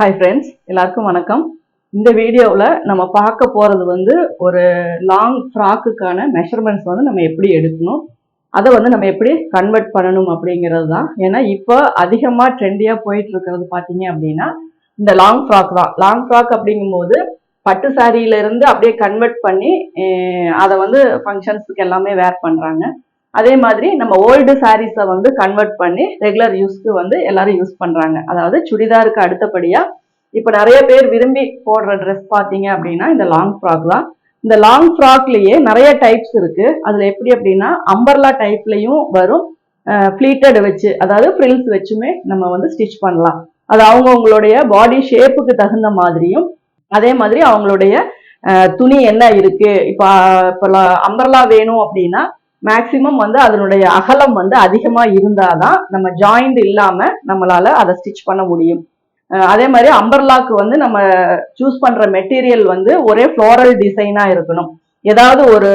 Hi friends, எல்லாருக்கும் வணக்கம். இந்த வீடியோவில் நம்ம பார்க்க போகிறது வந்து ஒரு லாங் ஃப்ராக்குக்கான மெஷர்மெண்ட்ஸ் வந்து நம்ம எப்படி எடுக்கணும், அதை வந்து நம்ம எப்படி கன்வெர்ட் பண்ணணும் அப்படிங்கிறது தான். ஏன்னா இப்போ அதிகமாக ட்ரெண்டியாக போயிட்டு இருக்கிறது பார்த்தீங்க அப்படின்னா இந்த லாங் ஃப்ராக் தான். லாங் ஃப்ராக் அப்படிங்கும்போது பட்டு சாரியிலேருந்து அப்படியே கன்வெர்ட் பண்ணி அதை வந்து ஃபங்க்ஷன்ஸுக்கு எல்லாமே வேர் பண்ணுறாங்க. அதே மாதிரி நம்ம ஓல்டு சாரீஸை வந்து கன்வெர்ட் பண்ணி ரெகுலர் யூஸ்க்கு வந்து எல்லாரும் யூஸ் பண்றாங்க. அதாவது சுடிதாருக்கு அடுத்தபடியா இப்ப நிறைய பேர் விரும்பி போடுற ட்ரெஸ் பார்த்தீங்க அப்படின்னா இந்த லாங் ஃப்ராக் தான். இந்த லாங் ஃப்ராக்லயே நிறைய டைப்ஸ் இருக்கு. அதுல எப்படி அப்படின்னா அம்பர்லா டைப்லயும் வரும், ஃபிளீட்டட் வச்சு அதாவது ஃப்ரில்ஸ் வச்சுமே நம்ம வந்து ஸ்டிச் பண்ணலாம். அது அவங்கவுங்களுடைய பாடி ஷேப்புக்கு தகுந்த மாதிரியும், அதே மாதிரி அவங்களுடைய துணி என்ன இருக்கு. இப்போ அம்பர்லா வேணும் அப்படின்னா மேக்சிமம் வந்து அதனுடைய அகலம் வந்து அதிகமா இருந்தாதான் நம்ம ஜாயிண்ட் இல்லாம நம்மளால அதை ஸ்டிச் பண்ண முடியும். அதே மாதிரி அம்பர்லாக்கு வந்து நம்ம சூஸ் பண்ற மெட்டீரியல் வந்து ஒரே ஃப்ளோரல் டிசைனா இருக்கணும். ஏதாவது ஒரு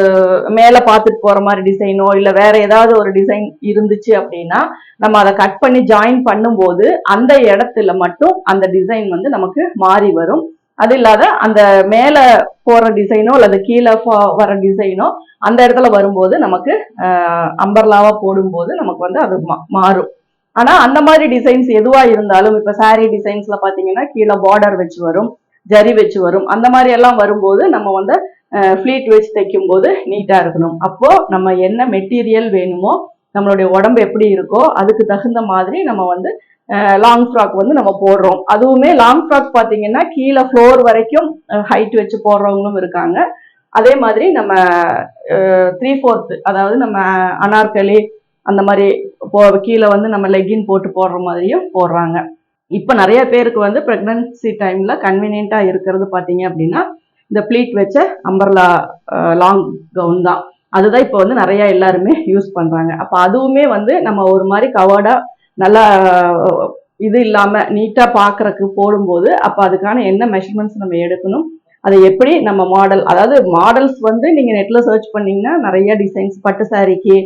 மேல பார்த்துட்டு போற மாதிரி டிசைனோ இல்ல வேற ஏதாவது ஒரு டிசைன் இருந்துச்சு அப்படின்னா நம்ம அதை கட் பண்ணி ஜாயின் பண்ணும்போது அந்த இடத்துல மட்டும் அந்த டிசைன் வந்து நமக்கு மாறி வரும். அது இல்லாத அந்த மேல போற டிசைனோ அல்லது கீழே வர டிசைனோ அந்த இடத்துல வரும்போது நமக்கு அம்பர்லாவா போடும்போது நமக்கு வந்து அது மாறும். ஆனா அந்த மாதிரி டிசைன்ஸ் எதுவா இருந்தாலும் இப்ப சாரி டிசைன்ஸ்ல பாத்தீங்கன்னா கீழே பார்டர் வச்சு வரும், ஜரி வச்சு வரும். அந்த மாதிரி எல்லாம் வரும்போது நம்ம வந்து ஃபிளீட் வச்சு தைக்கும் போது நீட்டா இருக்கணும். அப்போ நம்ம என்ன மெட்டீரியல் வேணுமோ, நம்மளுடைய உடம்பு எப்படி இருக்கோ அதுக்கு தகுந்த மாதிரி நம்ம வந்து லாங் ஃப்ராக் வந்து நம்ம போடுறோம். அதுவுமே லாங் ஃப்ராக் பாத்தீங்கன்னா கீழே ஃப்ளோர் வரைக்கும் ஹைட் வச்சு போடுறவங்களும் இருக்காங்க. அதே மாதிரி நம்ம 3/4 அதாவது நம்ம அனார்கலி அந்த மாதிரி கீழே வந்து நம்ம லெக்கின் போட்டு போடுற மாதிரியும் போடுறாங்க. இப்போ நிறைய பேருக்கு வந்து பிரெக்னன்சி டைம்ல கன்வீனியன்டா இருக்கிறது பார்த்தீங்க அப்படின்னா இந்த ப்ளீட் வச்ச அம்பர்லா லாங் கவுன் தான். அதுதான் இப்போ வந்து நிறைய எல்லாருமே யூஸ் பண்றாங்க. அப்போ அதுவுமே வந்து நம்ம ஒரு மாதிரி கவர்டா நல்லா இது இல்லாம நீட்டா பாக்குறதுக்கு போடும்போது அப்போ அதுக்கான என்ன மெஷர்மெண்ட்ஸ் நம்ம எடுக்கணும், அதை எப்படி நம்ம மாடல், அதாவது மாடல்ஸ் வந்து நீங்க நெட்ல சர்ச் பண்ணீங்கன்னா நிறைய டிசைன்ஸ் பட்டு சாரிக்கு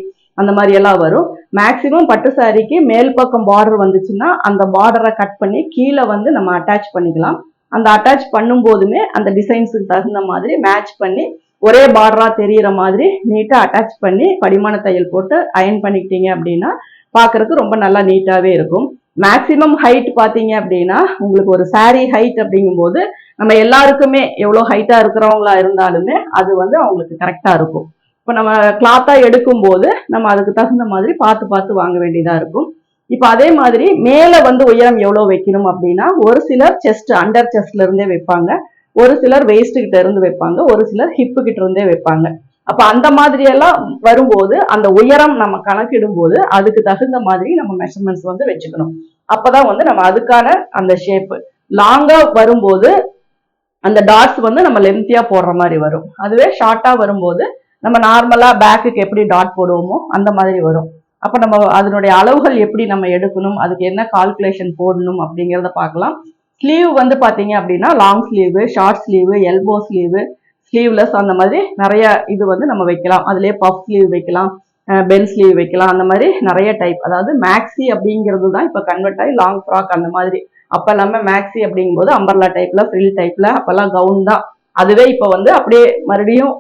அந்த மாதிரி எல்லாம் வரும். மேக்சிமம் பட்டு சாரிக்கு மேல் பக்கம் பார்டர் வந்துச்சுன்னா அந்த பார்டரை கட் பண்ணி கீழே வந்து நம்ம அட்டாச் பண்ணிக்கலாம். அந்த அட்டாச் பண்ணும் போதுமே அந்த டிசைன்ஸுக்கு தகுந்த மாதிரி மேட்ச் பண்ணி ஒரே பார்டரா தெரியற மாதிரி நீட்டா அட்டாச் பண்ணி படிமான தையல் போட்டு அயன் பண்ணிக்கிட்டீங்க அப்படின்னா பாக்குறதுக்கு ரொம்ப நல்லா நீட்டாவே இருக்கும். மேக்சிமம் ஹைட் பாத்தீங்க அப்படின்னா உங்களுக்கு ஒரு சாரி ஹைட் அப்படிங்கும் போது நம்ம எல்லாருக்குமே எவ்வளவு ஹைட்டா இருக்கிறவங்களா இருந்தாலுமே அது வந்து அவங்களுக்கு கரெக்டா இருக்கும். இப்போ நம்ம கிளாத்தா எடுக்கும் போது நம்ம அதுக்கு தகுந்த மாதிரி பார்த்து பார்த்து வாங்க வேண்டியதா இருக்கும். இப்போ அதே மாதிரி மேல வந்து உயரம் எவ்வளவு வைக்கணும் அப்படின்னா ஒரு சிலர் செஸ்ட் அண்டர் செஸ்ட்ல இருந்தே வைப்பாங்க, ஒரு சிலர் வெயிஸ்ட் கிட்ட இருந்து வைப்பாங்க, ஒரு சிலர் ஹிப்பு கிட்ட இருந்தே வைப்பாங்க. அப்ப அந்த மாதிரி எல்லாம் வரும்போது அந்த உயரம் நம்ம கணக்கிடும் போது அதுக்கு தகுந்த மாதிரி நம்ம மெஷர்மெண்ட்ஸ் வந்து வச்சுக்கணும். அப்பதான் வந்து நம்ம அதுக்கான அந்த ஷேப் லாங்கா வரும்போது அந்த டாட்ஸ் வந்து நம்ம லென்த்தியா போடுற மாதிரி வரும். அதுவே ஷார்ட்டா வரும்போது நம்ம நார்மலா பேக்குக்கு எப்படி டாட் போடுவோமோ அந்த மாதிரி வரும். அப்ப நம்ம அதனுடைய அளவுகள் எப்படி நம்ம எடுக்கணும், அதுக்கு என்ன கால்குலேஷன் போடணும் அப்படிங்கிறத பார்க்கலாம். ஸ்லீவ் வந்து பாத்தீங்க அப்படின்னா long sleeve, short sleeve, elbow sleeve, sleeveless அந்த மாதிரி நிறைய இது வந்து நம்ம வைக்கலாம். அதுலயே பஃப் ஸ்லீவ் வைக்கலாம், பெல் ஸ்லீவ் வைக்கலாம், அந்த மாதிரி நிறைய டைப். அதாவது மேக்ஸி அப்படிங்கிறது தான் இப்ப கன்வெர்ட் ஆகி லாங் ஃப்ராக் அந்த மாதிரி. அப்ப எல்லாமே மேக்ஸி அப்படிங்கும்போது அம்பர்லா டைப்ல, ஃப்ரில் டைப்ல, அப்பெல்லாம் கவுன் தான். அதுவே இப்ப வந்து அப்படியே மறுபடியும்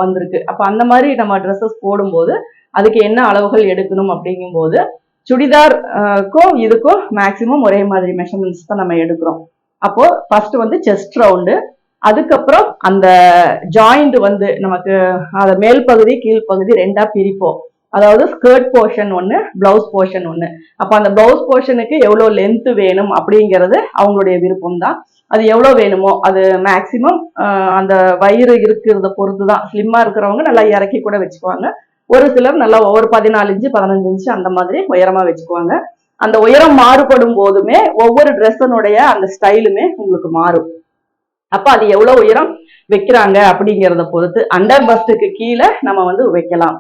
வந்திருக்கு. அப்ப அந்த மாதிரி நம்ம ட்ரெஸ்ஸஸ் போடும்போது அதுக்கு என்ன அளவுகள் எடுக்கணும் அப்படிங்கும்போது சுடிதாருக்கும் இதுக்கும் மேக்சிமம் ஒரே மாதிரி மெஷர்மெண்ட்ஸ் தான் நம்ம எடுக்கிறோம். அப்போ ஃபர்ஸ்ட் வந்து செஸ்ட் ரவுண்டு, அதுக்கப்புறம் அந்த ஜாயிண்ட் வந்து நமக்கு அதை மேல் பகுதி கீழ் பகுதி ரெண்டா பிரிப்போம். அதாவது ஸ்கர்ட் போர்ஷன் ஒன்று, பிளவுஸ் போர்ஷன் ஒன்று. அப்போ அந்த பிளவுஸ் போர்ஷனுக்கு எவ்வளோ லென்த் வேணும் அப்படிங்கிறது அவங்களுடைய விருப்பம் தான். அது எவ்வளோ வேணுமோ அது மேக்சிமம் அந்த வயிறு இருக்கிறத பொறுத்து தான். ஸ்லிம்மா இருக்கிறவங்க நல்லா இறக்கி கூட வச்சுக்குவாங்க, ஒரு சிலர் நல்லா ஒரு 14 இன்ச்சு 15 இன்ச்சு அந்த மாதிரி உயரமா வச்சுக்குவாங்க. அந்த உயரம் மாறுபடும் போதுமே ஒவ்வொரு ட்ரெஸ்ஸனுடைய அந்த ஸ்டைலுமே உங்களுக்கு மாறும். அப்ப அது எவ்வளவு உயரம் வைக்கிறாங்க அப்படிங்கிறத பொறுத்து அண்டர் பஸ்டுக்கு கீழே நம்ம வந்து வைக்கலாம்.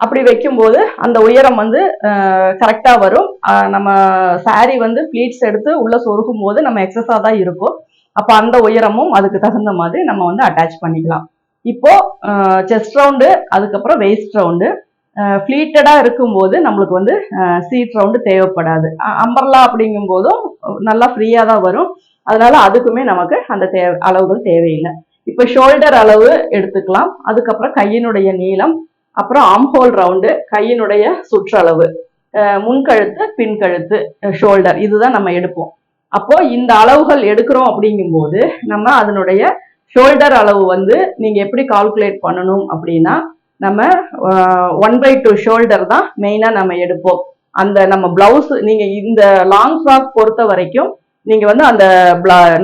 அப்படி வைக்கும்போது அந்த உயரம் வந்து கரெக்டா வரும். நம்ம சாரி வந்து ப்ளீட்ஸ் எடுத்து உள்ள சொருகும் போது நம்ம எக்ஸஸா தான் இருக்கும். அப்ப அந்த உயரமும் அதுக்கு தகுந்த மாதிரி நம்ம வந்து அட்டாச் பண்ணிக்கலாம். இப்போ செஸ்ட் ரவுண்டு, அதுக்கப்புறம் வெயிஸ்ட் ரவுண்டு. ஃபிளீட்டடா இருக்கும்போது நம்மளுக்கு வந்து சீட் ரவுண்டு தேவைப்படாது. அம்பர்லா அப்படிங்கும் போதும் நல்லா ஃப்ரீயா தான் வரும். அதனால அதுக்குமே நமக்கு அந்த அளவுகள் தேவையில்லை. இப்ப ஷோல்டர் அளவு எடுத்துக்கலாம். அதுக்கப்புறம் கையினுடைய நீளம், அப்புறம் ஆம்ஹோல் ரவுண்டு, கையினுடைய சுற்றளவு, முன்கழுத்து, பின்கழுத்து, ஷோல்டர், இதுதான் நம்ம எடுப்போம். அப்போ இந்த அளவுகள் எடுக்கிறோம் அப்படிங்கும்போது நம்ம அதனுடைய ஷோல்டர் அளவு வந்து நீங்க எப்படி கால்குலேட் பண்ணணும் அப்படின்னா, நம்ம 1/2 ஷோல்டர் தான் மெயினா நம்ம எடுப்போம். அந்த நம்ம பிளவுஸ் நீங்க இந்த லாங் ஃப்ராக் பொறுத்த வரைக்கும் நீங்க வந்து அந்த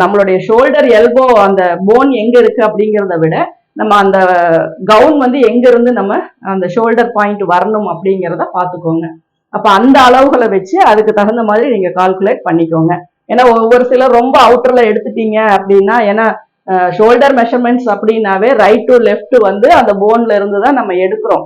நம்மளுடைய ஷோல்டர் எல்போ அந்த போன் எங்க இருக்கு அப்படிங்கிறத விட நம்ம அந்த கவுன் வந்து எங்க இருந்து நம்ம அந்த ஷோல்டர் பாயிண்ட் வரணும் அப்படிங்கிறத பாத்துக்கோங்க. அப்ப அந்த அளவுகளை வச்சு அதுக்கு தகுந்த மாதிரி நீங்க கால்குலேட் பண்ணிக்கோங்க. ஏன்னா ஒவ்வொரு சிலர் ரொம்ப அவுட்டர்ல எடுத்துட்டீங்க அப்படின்னா, ஏன்னா ஷோல்டர் மெஷர்மெண்ட்ஸ் அப்படின்னாவே ரைட் டு லெஃப்ட் வந்து அந்த போன்ல இருந்து தான் நம்ம எடுக்கிறோம்.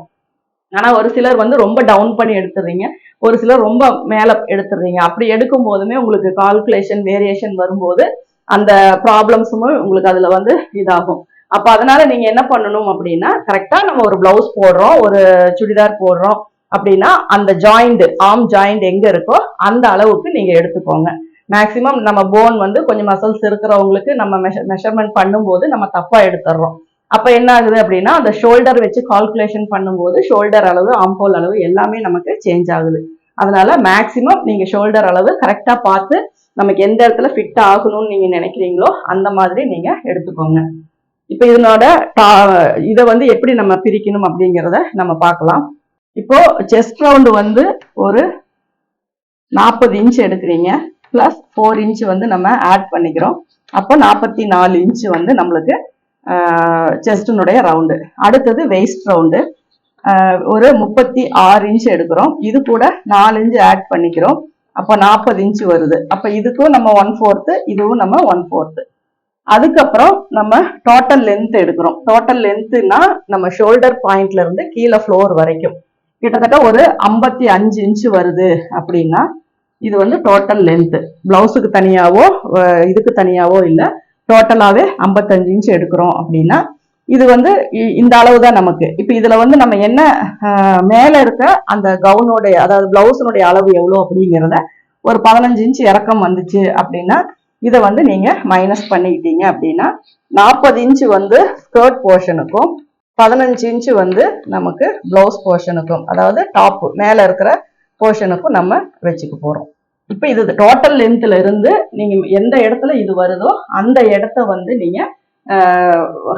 ஆனா ஒரு சிலர் வந்து ரொம்ப டவுன் பண்ணி எடுத்துறீங்க, ஒரு சிலர் ரொம்ப மேல எடுத்துறீங்க. அப்படி எடுக்கும் போதுமே உங்களுக்கு கால்குலேஷன் வேரியேஷன் வரும்போது அந்த ப்ராப்ளம்ஸுமே உங்களுக்கு அதுல வந்து இதாகும். அப்ப அதனால நீங்க என்ன பண்ணணும் அப்படின்னா, கரெக்டா நம்ம ஒரு பிளவுஸ் போடுறோம், ஒரு சுடிதார் போடுறோம் அப்படின்னா அந்த ஜாயிண்ட், ஆர்ம் ஜாயிண்ட் எங்க இருக்கோ அந்த அளவுக்கு நீங்க எடுத்துக்கோங்க. மேக்சிமம் நம்ம போன் வந்து கொஞ்சம் மசில்ஸ் இருக்கிறவங்களுக்கு நம்ம மெஷர்மெண்ட் பண்ணும்போது நம்ம தப்பா எடுத்துடுறோம். அப்ப என்ன ஆகுது அப்படின்னா, அந்த ஷோல்டர் வச்சு கால்குலேஷன் பண்ணும்போது ஷோல்டர் அளவு, ஆம்ஹோல் அளவு எல்லாமே நமக்கு சேஞ்ச் ஆகுது. அதனால மேக்சிமம் நீங்க ஷோல்டர் அளவு கரெக்டா பார்த்து நமக்கு எந்த இடத்துல ஃபிட் ஆகணும்னு நீங்க நினைக்கிறீங்களோ அந்த மாதிரி நீங்க எடுத்துக்கோங்க. இப்ப இதனோட இதை வந்து எப்படி நம்ம பிரிக்கணும் அப்படிங்கிறத நம்ம பார்க்கலாம். இப்போ செஸ்ட் ரவுண்டு வந்து ஒரு 40 இன்ச் எடுக்கிறீங்க, பிளஸ் 4 இன்ச் வந்து நம்ம ஆட் பண்ணிக்கிறோம். அப்போ 44 இன்ச் வந்து நம்மளுக்கு செஸ்டினுடைய ரவுண்டு. அடுத்தது வெயிஸ்ட் ரவுண்டு ஒரு 36 இன்ச் எடுக்கிறோம். இது கூட 4 இன்ச் ஆட் பண்ணிக்கிறோம். அப்போ 40 இன்ச் வருது. அப்போ இதுக்கும் நம்ம 1/4, இதுவும் நம்ம 1/4. அதுக்கப்புறம் நம்ம டோட்டல் லென்த் எடுக்கிறோம். டோட்டல் லென்த்னா நம்ம ஷோல்டர் பாயிண்ட்ல இருந்து கீழே ஃப்ளோர் வரைக்கும் கிட்டத்தட்ட ஒரு 55 இன்ச் வருது அப்படின்னா இது வந்து டோட்டல் லென்த். பிளவுஸுக்கு தனியாவோ இதுக்கு தனியாவோ இல்லை, டோட்டலாவே 55 இன்ச் எடுக்கிறோம் அப்படின்னா இது வந்து இந்த அளவு தான் நமக்கு. இப்ப இதுல வந்து நம்ம என்ன மேல இருக்க அந்த கவுனுடைய அதாவது பிளவுஸனுடைய அளவு எவ்வளவு அப்படிங்கிறத ஒரு 15 இன்ச் இறக்கம் வந்துச்சு அப்படின்னா இதை வந்து நீங்க மைனஸ் பண்ணிக்கிட்டீங்க அப்படின்னா 40 இன்ச் வந்து ஸ்கர்ட் போர்ஷனுக்கும் 15 இன்ச் வந்து நமக்கு பிளவுஸ் போர்ஷனுக்கும், அதாவது டாப் மேல இருக்கிற போர்ஷனுக்கும் நம்ம வச்சுக்க போறோம். இப்ப இது டோட்டல் லென்த்ல இருந்து நீங்க எந்த இடத்துல இது வருதோ அந்த இடத்த வந்து நீங்க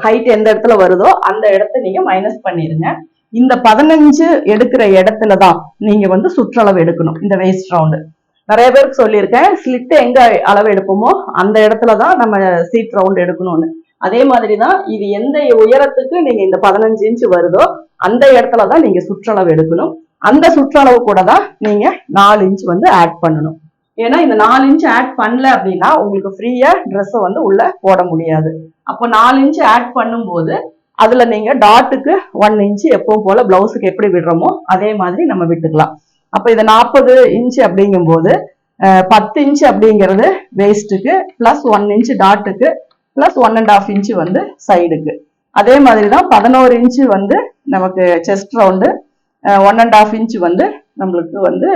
ஹைட் எந்த இடத்துல வருதோ அந்த இடத்த நீங்க மைனஸ் பண்ணிருங்க. இந்த 15 எடுக்கிற இடத்துல தான் நீங்க வந்து சுற்றளவு எடுக்கணும். இந்த வேஸ்ட் ரவுண்டு நிறைய பேருக்கு சொல்லியிருக்கேன், ஸ்லிட் எங்க அளவு எடுப்போமோ அந்த இடத்துலதான் நம்ம சீட் ரவுண்ட் எடுக்கணும்னு. அதே மாதிரிதான் இது எந்த உயரத்துக்கு நீங்க இந்த 15 இன்ச் வருதோ அந்த இடத்துலதான் நீங்க சுற்றளவு எடுக்கணும். அந்த சுற்றளவு கூட தான் நீங்க 4 இன்ச் வந்து ஆட் பண்ணணும். ஏன்னா இந்த 4 இன்ச் ஆட் பண்ணல அப்படின்னா உங்களுக்கு ஃப்ரீயா ட்ரெஸ்ஸை வந்து உள்ள போட முடியாது. அப்போ 4 இன்ச் ஆட் பண்ணும்போது அதுல நீங்க டாட்டுக்கு 1 இன்ச் எப்பவும் போல பிளவுஸுக்கு எப்படி விடுறோமோ அதே மாதிரி நம்ம விட்டுக்கலாம். அப்ப இதை 40 இன்ச் அப்படிங்கும் போது 10 இன்ச் அப்படிங்கிறது வேஸ்ட்டுக்கு, பிளஸ் 1 இன்ச் டாட்டுக்கு, பிளஸ் 1.5 இன்ச் வந்து சைடுக்கு. அதே மாதிரிதான் 11 இன்ச் வந்து நமக்கு செஸ்ட் ரவுண்டு, 1.5 இன்ச் வந்து நம்மளுக்கு வந்து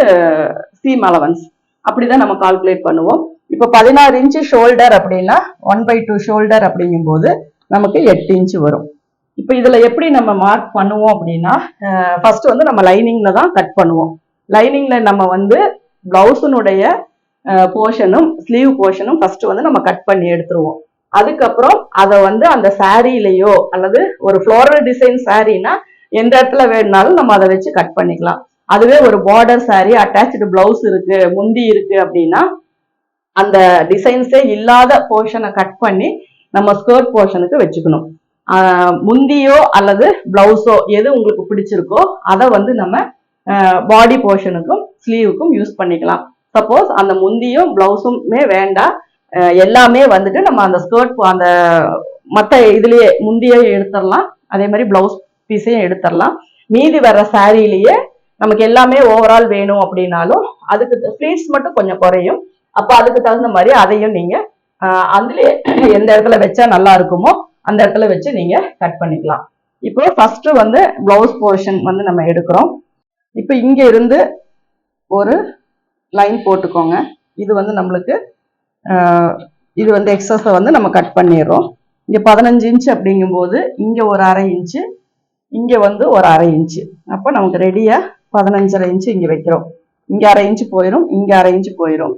சீம் அலவன்ஸ். அப்படிதான் நம்ம கால்குலேட் பண்ணுவோம். இப்ப 16 இன்ச் ஷோல்டர் அப்படின்னா 1/2 ஷோல்டர் அப்படிங்கும் போது நமக்கு 8 இன்ச் வரும். இப்ப இதுல எப்படி நம்ம மார்க் பண்ணுவோம் அப்படின்னா, ஃபர்ஸ்ட் வந்து நம்ம லைனிங்ல தான் கட் பண்ணுவோம். லைனிங்ல நம்ம வந்து பிளவுஸினுடைய போர்ஷனும் ஸ்லீவ் போர்ஷனும் ஃபர்ஸ்ட் வந்து நம்ம கட் பண்ணி எடுத்துருவோம். அதுக்கப்புறம் அதை வந்து அந்த சாரீலையோ அல்லது ஒரு ஃப்ளோரல் டிசைன் சாரீனா எந்த இடத்துல வேணும்னாலும் நம்ம அதை வச்சு கட் பண்ணிக்கலாம். அதுவே ஒரு பார்டர் சாரீ, அட்டாச்சு பிளவுஸ் இருக்கு, முந்தி இருக்கு அப்படின்னா அந்த டிசைன்ஸே இல்லாத போர்ஷனை கட் பண்ணி நம்ம ஸ்கர்ட் போர்ஷனுக்கு வச்சுக்கணும். முந்தியோ அல்லது பிளவுஸோ எது உங்களுக்கு பிடிச்சிருக்கோ அதை வந்து நம்ம பாடி போர்ஷனுக்கும் ஸ்லீவுக்கும் யூஸ் பண்ணிக்கலாம். சப்போஸ் அந்த முந்தியும் பிளவுஸுமே வேண்டாம், எல்லாமே வந்துட்டு நம்ம அந்த ஸ்கர்ட் அந்த மற்ற இதுலயே முந்தியே எடுத்துடலாம், அதே மாதிரி பிளவுஸ் பீஸையும் எடுத்துடலாம். மீதி வர்ற சாரிலேயே நமக்கு எல்லாமே ஓவரால் வேணும் அப்படின்னாலும் அதுக்கு ஃபிளீட்ஸ் மட்டும் கொஞ்சம் குறையும். அப்ப அதுக்கு தகுந்த மாதிரி அதையும் நீங்க அதுலயே எந்த இடத்துல வச்சா நல்லா இருக்குமோ அந்த இடத்துல வச்சு நீங்க கட் பண்ணிக்கலாம். இப்போ ஃபர்ஸ்ட் வந்து பிளவுஸ் போர்ஷன் வந்து நம்ம எடுக்கிறோம். இப்போ இங்க இருந்து ஒரு லைன் போட்டுக்கோங்க. இது வந்து நம்மளுக்கு இது வந்து எக்ஸஸை வந்து நம்ம கட் பண்ணிடுறோம். இங்கே 15 இன்ச்சு அப்படிங்கும்போது இங்கே ஒரு அரை இன்ச்சு, இங்கே வந்து ஒரு அரை இன்ச்சு. அப்போ நமக்கு ரெடியாக 15.5 இன்ச்சு இங்கே வைக்கிறோம். இங்கே அரை இன்ச்சு போயிடும், இங்கே அரை இன்ச்சு போயிடும்.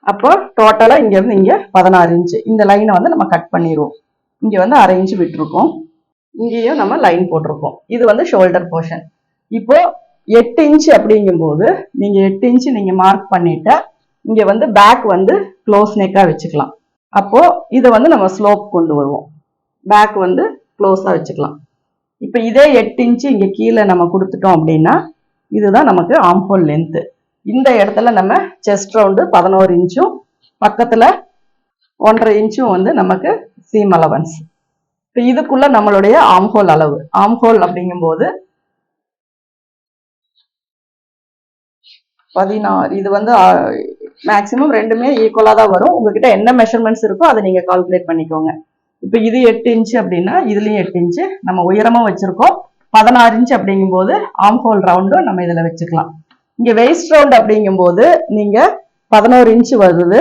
அப்போ டோட்டலாக இங்கேருந்து இங்கே 16 இன்ச்சு. இந்த லைனை வந்து நம்ம கட் பண்ணிடுவோம். இங்கே வந்து அரை இன்ச்சு விட்டுருக்கோம், இங்கேயும் நம்ம லைன் போட்டிருக்கோம். இது வந்து ஷோல்டர் போர்ஷன். இப்போ 8 இன்ச்சு அப்படிங்கும்போது நீங்கள் 8 இன்ச்சு நீங்கள் மார்க் பண்ணிட்டா இங்கே வந்து பேக் வந்து க்ளோஸ் நெக்காக வச்சுக்கலாம். அப்போ இதை வந்து நம்ம ஸ்லோப் கொண்டு வருவோம், பேக் வந்து க்ளோஸாக வச்சுக்கலாம். இப்போ இதே 8 இன்ச்சு இங்கே கீழே நம்ம கொடுத்துட்டோம் அப்படின்னா இதுதான் நமக்கு ஆம்ஹோல் லென்த்து. இந்த இடத்துல நம்ம செஸ்ட் ரவுண்டு 11 இன்ச்சும் பக்கத்தில் 1.5 இன்ச்சும் வந்து நமக்கு சீம் அலவன்ஸ். இப்போ இதுக்குள்ள நம்மளுடைய ஆம்ஹோல் அளவு, ஆம்ஹோல் அப்படிங்கும்போது 16. இது வந்து மேக்சிமம் ரெண்டுமே ஈக்குவலாக தான் வரும். உங்ககிட்ட என்ன மெஷர்மெண்ட்ஸ் இருக்கோ அதை நீங்கள் கால்குலேட் பண்ணிக்கோங்க. இப்போ இது 8 இன்ச்சு அப்படின்னா இதுலேயும் 8 இன்ச்சு நம்ம உயரமும் வச்சுருக்கோம். 16 இன்ச்சு அப்படிங்கும்போது ஆம்ஹோல் ரவுண்டும் நம்ம இதில் வச்சுக்கலாம். இங்கே வெயிஸ்ட் ரவுண்ட் அப்படிங்கும்போது நீங்கள் 11 இன்ச்சு வருது,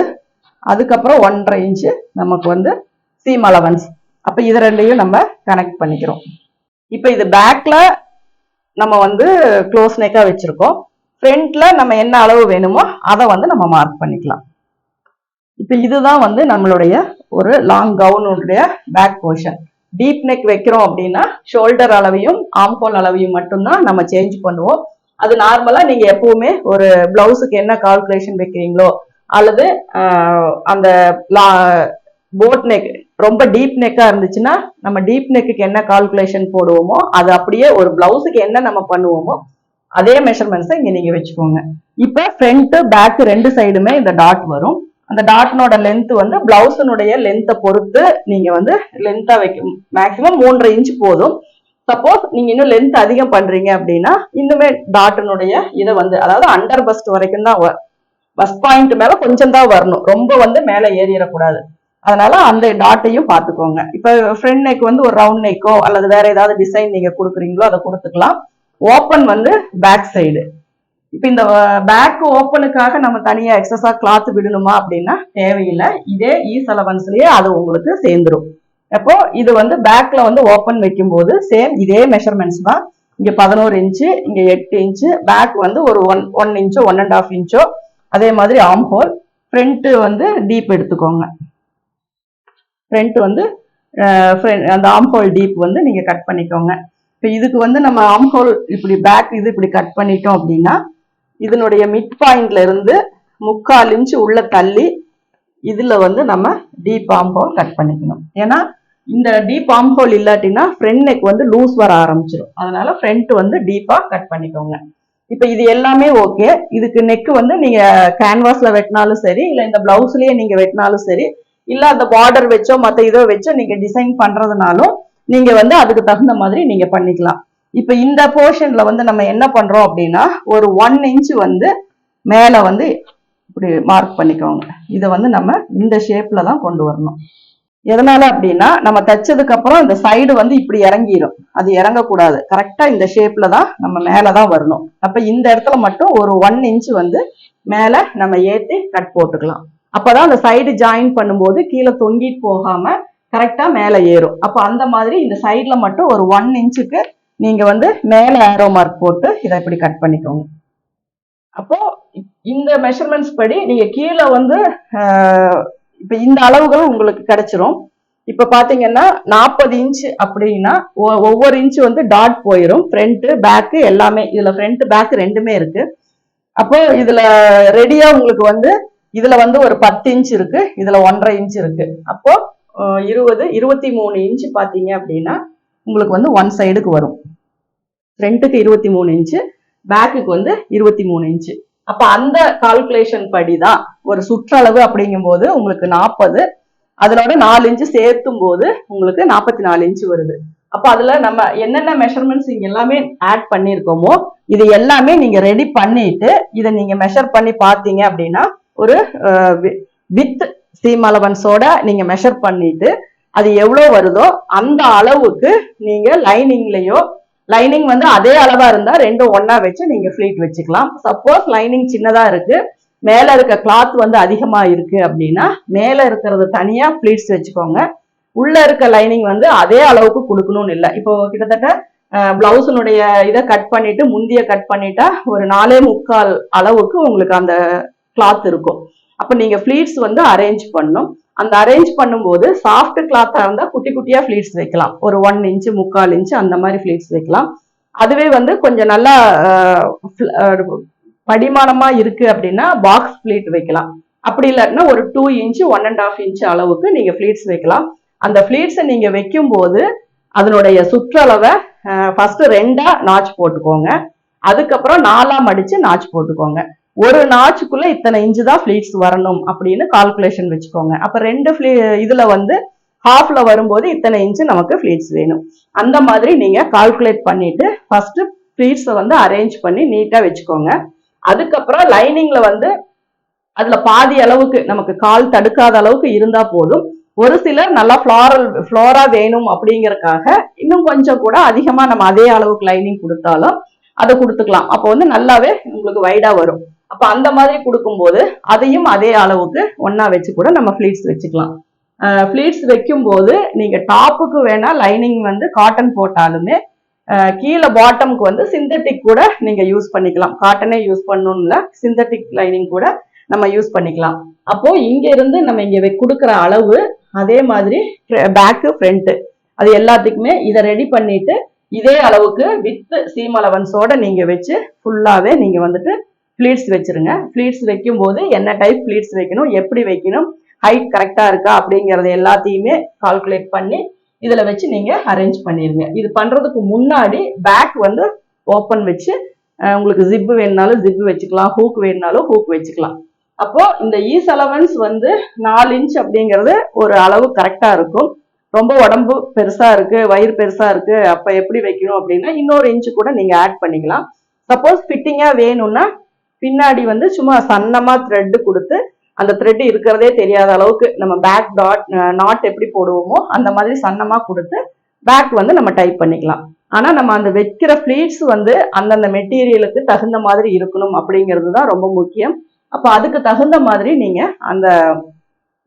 அதுக்கப்புறம் 1.5 இன்ச்சு நமக்கு வந்து சீம் அலவன்ஸ். அப்போ இது ரெண்டையும் நம்ம கனெக்ட் பண்ணிக்கிறோம். இப்போ இது பேக்கில் நம்ம வந்து க்ளோஸ் நெக்காக வச்சுருக்கோம். ஃப்ரண்ட்ல நம்ம என்ன அளவு வேணுமோ அதை வந்து நம்ம மார்க் பண்ணிக்கலாம். இப்போ இதுதான் வந்து நம்மளுடைய ஒரு லாங் கவுனுடைய பேக் போர்ஷன். டீப் நெக் வைக்கிறோம் அப்படின்னா ஷோல்டர் அளவையும் ஆம்ஹோல் அளவையும் மட்டும்தான் நம்ம சேஞ்ச் பண்ணுவோம். அது நார்மலா நீங்க எப்பவுமே ஒரு பிளவுஸுக்கு என்ன கால்குலேஷன் வைக்கிறீங்களோ அல்லது அந்த போட் நெக் ரொம்ப டீப் நெக்கா இருந்துச்சுன்னா நம்ம டீப் நெக்குக்கு என்ன கால்குலேஷன் போடுவோமோ அது அப்படியே ஒரு பிளவுஸுக்கு என்ன நம்ம பண்ணுவோமோ அதே மெஷர்மெண்ட்ஸை இங்க நீங்க வச்சுக்கோங்க. இப்ப ஃப்ரண்ட் பேக் ரெண்டு சைடுமே இந்த டாட் வரும். அந்த டாட்னோட லென்த் வந்து பிளவுஸினுடைய லென்த்தை பொறுத்து நீங்க வந்து லென்த்தா வைக்கும். மேக்சிமம் 3.5 இன்ச்சு போதும். சப்போஸ் நீங்க இன்னும் லென்த் அதிகம் பண்றீங்க அப்படின்னா இன்னுமே டாட்டினுடைய இதை வந்து அதாவது அண்டர் பஸ்ட் வரைக்கும் தான், பஸ்ட் பாயிண்ட் மேல கொஞ்சம் தான் வரணும், ரொம்ப வந்து மேல ஏறிடக்கூடாது. அதனால அந்த டாட்டையும் பார்த்துக்கோங்க. இப்ப ஃப்ரண்ட் நெக் வந்து ஒரு ரவுண்ட் நெக்கோ அல்லது வேற ஏதாவது டிசைன் நீங்க கொடுக்குறீங்களோ அதை கொடுத்துக்கலாம். ஓப்பன் வந்து பேக் சைடு. இப்ப இந்த பேக் ஓப்பனுக்காக நம்ம தனியா எக்ஸஸா கிளாத் விடணுமா அப்படின்னா தேவையில்லை. இதே ஈஸ் அலவன்ஸ்லயே அது உங்களுக்கு சேர்ந்துடும். அப்போ இது வந்து பேக்ல வந்து ஓப்பன் வைக்கும் போது சேம் இதே மெஷர்மெண்ட்ஸ் தான். இங்க 11 இன்ச்சு, இங்க 8 இன்ச்சு, பேக் வந்து ஒரு 1 இன்ச்சோ 1.5 இன்ச்சோ. அதே மாதிரி ஆம் ஹோல். ஃப்ரண்ட் வந்து டீப் எடுத்துக்கோங்க. ஃப்ரண்ட் வந்து அந்த ஆம் ஹோல் டீப் வந்து நீங்க கட் பண்ணிக்கோங்க. இப்போ இதுக்கு வந்து நம்ம ஆம் ஹோல் இப்படி பேக் இது இப்படி கட் பண்ணிட்டோம் அப்படின்னா இதனுடைய மிட் பாயிண்ட்ல இருந்து 3/4 இன்ச்சு உள்ள தள்ளி இதுல வந்து நம்ம டீப் ஆம் ஹோல் கட் பண்ணிக்கணும். ஏன்னா இந்த டீப் ஆம் ஹோல் இல்லாட்டினா ஃப்ரண்ட் நெக் வந்து லூஸ் வர ஆரம்பிச்சிடும். அதனால ஃப்ரண்ட் வந்து டீப்பா கட் பண்ணிக்கோங்க. இப்ப இது எல்லாமே ஓகே. இதுக்கு நெக் வந்து நீங்க கேன்வாஸ்ல வெட்டினாலும் சரி, இல்ல இந்த பிளவுஸ்லயே நீங்க வெட்டினாலும் சரி, இல்ல அந்த பார்டர் வச்சோ மற்ற இதோ வச்சோ நீங்க டிசைன் பண்றதுனாலும் நீங்க வந்து அதுக்கு தகுந்த மாதிரி நீங்க பண்ணிக்கலாம். இப்ப இந்த போர்ஷன்ல வந்து நம்ம என்ன பண்றோம் அப்படின்னா ஒரு 1 இன்ச் வந்து மேல வந்து இப்படி மார்க் பண்ணிக்கோங்க. இதை வந்து நம்ம இந்த ஷேப்ல தான் கொண்டு வரணும். எதனால அப்படின்னா நம்ம தைச்சதுக்கு அப்புறம் இந்த சைடு வந்து இப்படி இறங்கிடும், அது இறங்கக்கூடாது. கரெக்டா இந்த ஷேப்ல தான் நம்ம மேலதான் வரணும். அப்ப இந்த இடத்துல மட்டும் ஒரு 1 இன்ச் வந்து மேல நம்ம ஏற்றி கட் போட்டுக்கலாம். அப்பதான் அந்த சைடு ஜாயின் பண்ணும்போது கீழே தொங்கிட்டு போகாம கரெக்டா மேல ஏறும். அப்ப அந்த மாதிரி இந்த சைட்ல மட்டும் ஒரு 1 இன்ச்சுக்கு நீங்க வந்து மேல ஏரோ மார்க் போட்டு இதை இப்படி கட் பண்ணிக்கோங்க. அப்போ இந்த மெஷர்மெண்ட்ஸ் படி நீங்க கீழே வந்து இப்ப இந்த அளவுகள் உங்களுக்கு கிடைச்சிரும். இப்ப பாத்தீங்கன்னா 40 இன்ச் அப்படின்னா ஒவ்வொரு இன்ச்சு வந்து டாட் போயிடும். ஃப்ரண்ட் பேக் எல்லாமே இதுல ஃப்ரண்ட் பேக் ரெண்டுமே இருக்கு. அப்போ இதுல ரெடியா உங்களுக்கு வந்து இதுல வந்து ஒரு 10 இன்ச் இருக்கு, இதுல 1.5 இன்ச் இருக்கு. அப்போ 23 இன்ச் பாத்தீங்க அப்படின்னா உங்களுக்கு வந்து ஒன் சைடுக்கு வரும். ஃப்ரண்ட்டுக்கு 23 இன்ச்சு, பேக்குக்கு வந்து 23 இன்ச்சு. அப்ப அந்த கால்குலேஷன் படிதான் ஒரு சுற்றளவு அப்படிங்கும் போது உங்களுக்கு 40, அதனோட 4 இன்ச்சு சேர்த்தும் போது உங்களுக்கு 44 இன்ச்சு வருது. அப்ப அதுல நம்ம என்னென்ன மெஷர்மெண்ட்ஸ் இங்க எல்லாமே ஆட் பண்ணிருக்கோமோ இது எல்லாமே நீங்க ரெடி பண்ணிட்டு இதை நீங்க மெஷர் பண்ணி பாத்தீங்க அப்படின்னா ஒரு வித் சீம் அலவன்ஸோட நீங்க மெஷர் பண்ணிட்டு அது எவ்வளவு வருதோ அந்த அளவுக்கு நீங்க லைனிங்லயோ, லைனிங் வந்து அதே அளவா இருந்தா ரெண்டும் ஒன்னா வச்சு நீங்க ஃபிளீட் வச்சுக்கலாம். சப்போஸ் லைனிங் சின்னதா இருக்கு, மேல இருக்க கிளாத் வந்து அதிகமா இருக்கு அப்படின்னா மேல இருக்கிறது தனியா ப்ளீட்ஸ் வச்சுக்கோங்க. உள்ள இருக்க லைனிங் வந்து அதே அளவுக்கு கொடுக்கணும்னு இல்லை. இப்போ கிட்டத்தட்ட பிளவுஸினுடைய இதை கட் பண்ணிட்டு முந்திய கட் பண்ணிட்டா ஒரு 4.25 அளவுக்கு உங்களுக்கு அந்த கிளாத் இருக்கும். அப்ப நீங்க ஃபிளீட்ஸ் வந்து அரேஞ்ச் பண்ணும். அந்த அரேஞ்ச் பண்ணும்போது சாஃப்ட் கிளாத்தா இருந்தா குட்டி குட்டியா ஃபிளீட்ஸ் வைக்கலாம். ஒரு 1 இன்ச்சு 3/4 இன்ச்சு அந்த மாதிரி ஃபிளீட்ஸ் வைக்கலாம். அதுவே வந்து கொஞ்சம் நல்லா படிமானமா இருக்கு அப்படின்னா பாக்ஸ் ஃபிளீட் வைக்கலாம். அப்படி இல்லாட்டினா ஒரு 2 இன்ச்சு 1.5 இன்ச்சு அளவுக்கு நீங்க ஃபிளீட்ஸ் வைக்கலாம். அந்த ஃபிளீட்ஸை நீங்க வைக்கும் போது அதனுடைய சுற்றளவை ஃபர்ஸ்ட் 2ஆ நாச் போட்டுக்கோங்க. அதுக்கப்புறம் 4ஆ மடிச்சு நாச் போட்டுக்கோங்க. ஒரு நாச்சுக்குள்ள இத்தனை இன்ச்சு தான் ஃபிளீட்ஸ் வரணும் அப்படின்னு கால்குலேஷன் வச்சுக்கோங்க. அப்ப 2 இதுல வந்து ஹாஃப்ல வரும்போது இத்தனை இன்ச்சு நமக்கு ஃபிளீட்ஸ் வேணும். அந்த மாதிரி நீங்க கால்குலேட் பண்ணிட்டு ஃபர்ஸ்ட் ஃபிளீட்ஸை வந்து அரேஞ்ச் பண்ணி நீட்டா வச்சுக்கோங்க. அதுக்கப்புறம் லைனிங்ல வந்து அதுல பாதி அளவுக்கு நமக்கு கால் தடுக்காத அளவுக்கு இருந்தா போதும். ஒரு சிலர் நல்லா ஃப்ளோரா வேணும் அப்படிங்கறக்காக இன்னும் கொஞ்சம் கூட அதிகமா நம்ம அதே அளவுக்கு லைனிங் கொடுத்தாலும் அதை கொடுத்துக்கலாம். அப்போ வந்து நல்லாவே உங்களுக்கு வைடா வரும். அப்ப அந்த மாதிரி கொடுக்கும்போது அதையும் அதே அளவுக்கு ஒன்னா வச்சு கூட நம்ம ஃபிளீட்ஸ் வச்சுக்கலாம். ஃபிளீட்ஸ் வைக்கும் போது நீங்க டாப்புக்கு வேணா லைனிங் வந்து காட்டன் போட்டாலுமே கீழே பாட்டம்க்கு வந்து சிந்தட்டிக் கூட நீங்க யூஸ் பண்ணிக்கலாம். காட்டனே யூஸ் பண்ணணும்ல, சிந்தட்டிக் லைனிங் கூட நம்ம யூஸ் பண்ணிக்கலாம். அப்போ இங்க இருந்து நம்ம இங்க கொடுக்குற அளவு அதே மாதிரி பேக்கு ஃப்ரண்ட் அது எல்லாத்துக்குமே இதை ரெடி பண்ணிட்டு இதே அளவுக்கு வித் சீம் அலவன்ஸோட நீங்க வச்சு ஃபுல்லாவே நீங்க வந்துட்டு ஃபிளீட்ஸ் வச்சிருங்க. ஃபிளீட்ஸ் வைக்கும் போது என்ன டைப் ஃபிளீட்ஸ் வைக்கணும், எப்படி வைக்கணும், ஹைட் கரெக்டா இருக்கா அப்படிங்கறது எல்லாத்தையுமே கால்குலேட் பண்ணி இதுல வச்சு நீங்க அரேஞ்ச் பண்ணிருங்க. இது பண்றதுக்கு முன்னாடி பேக் வந்து ஓப்பன் வச்சு உங்களுக்கு ஜிப்பு வேணுனாலும் ஜிப்பு வச்சுக்கலாம், ஹூக் வேணுனாலும் ஹூக் வச்சுக்கலாம். அப்போ இந்த ஈஸ் அலவன்ஸ் வந்து 4 இன்ச் அப்படிங்கிறது ஒரு அளவு கரெக்டா இருக்கும். ரொம்ப உடம்பு பெருசா இருக்கு, வயிறு பெருசா இருக்கு, அப்ப எப்படி வைக்கணும் அப்படின்னா இன்னொரு இன்ச்சு கூட நீங்க ஆட் பண்ணிக்கலாம். சப்போஸ் ஃபிட்டிங்கா வேணும்னா பின்னாடி வந்து சும்மா சன்னமா த்ரெட் கொடுத்து அந்த த்ரெட் இருக்கிறதே தெரியாத அளவுக்கு நம்ம பேக் நாட் எப்படி போடுவோமோ அந்த மாதிரி சன்னமா கொடுத்து பேக் வந்து நம்ம டைப் பண்ணிக்கலாம். ஆனா நம்ம அந்த வைக்கிற ஃபிளீட்ஸ் வந்து அந்தந்த மெட்டீரியலுக்கு தகுந்த மாதிரி இருக்கணும் அப்படிங்கிறது தான் ரொம்ப முக்கியம். அப்ப அதுக்கு தகுந்த மாதிரி நீங்க அந்த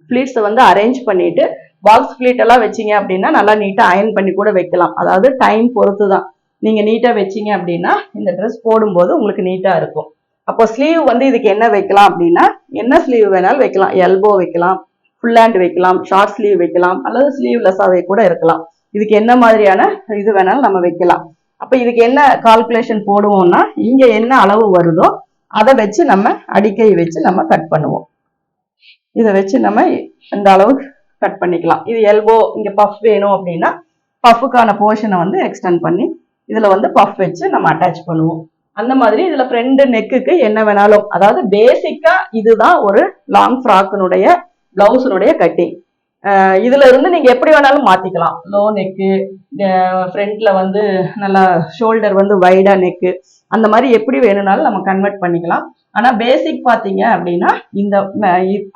ஃபிளீட்ஸை வந்து அரேஞ்ச் பண்ணிட்டு பாக்ஸ் ஃபிளீட் எல்லாம் வச்சீங்க அப்படின்னா நல்லா நீட்டா அயன் பண்ணி கூட வைக்கலாம். அதாவது டைம் பொறுத்து தான். நீங்க நீட்டா வச்சீங்க அப்படின்னா இந்த ட்ரெஸ் போடும்போது உங்களுக்கு நீட்டா இருக்கும். அப்போ ஸ்லீவ் வந்து இதுக்கு என்ன வைக்கலாம் அப்படின்னா என்ன ஸ்லீவ் வேணாலும் வைக்கலாம். எல்போ வைக்கலாம், ஃபுல் ஹேண்ட் வைக்கலாம், ஷார்ட் ஸ்லீவ் வைக்கலாம், அல்லது ஸ்லீவ்லெஸ்ஸாவே கூட இருக்கலாம். இதுக்கு என்ன மாதிரியான இது வேணாலும் நம்ம வைக்கலாம். அப்ப இதுக்கு என்ன கால்குலேஷன் போடுவோம்னா இங்க என்ன அளவு வருதோ அதை வச்சு நம்ம அடிக்கை வச்சு நம்ம கட் பண்ணுவோம். இதை வச்சு நம்ம இந்த அளவு கட் பண்ணிக்கலாம். இது எல்போ, இங்க பஃப் வேணும் அப்படின்னா பஃப்புக்கான போர்ஷனை வந்து எக்ஸ்டெண்ட் பண்ணி இதுல வந்து பஃப் வச்சு நம்ம அட்டாச் பண்ணுவோம். அந்த மாதிரி இதுல ஃப்ரண்ட் நெக்குக்கு என்ன வேணாலும், அதாவது பேசிக்கா இதுதான் ஒரு லாங் ஃப்ராக்கினுடைய பிளவுஸினுடைய கட்டிங். இதுல இருந்து நீங்க எப்படி வேணாலும் மாத்திக்கலாம். லோ நெக்கு, ஃப்ரண்ட்ல வந்து நல்லா ஷோல்டர் வந்து வைடா நெக்கு, அந்த மாதிரி எப்படி வேணும்னாலும் நம்ம கன்வெர்ட் பண்ணிக்கலாம். ஆனா பேசிக் பாத்தீங்க அப்படின்னா இந்த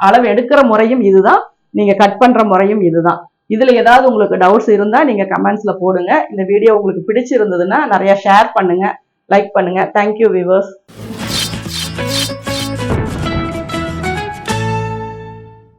அளவு எடுக்கிற முறையும் இதுதான், நீங்க கட் பண்ற முறையும் இதுதான். இதுல ஏதாவது உங்களுக்கு டவுட்ஸ் இருந்தா நீங்க கமெண்ட்ஸ்ல போடுங்க. இந்த வீடியோ உங்களுக்கு பிடிச்சிருந்ததுன்னா நிறைய ஷேர் பண்ணுங்க, லைக் பண்ணுங்க. Thank you viewers.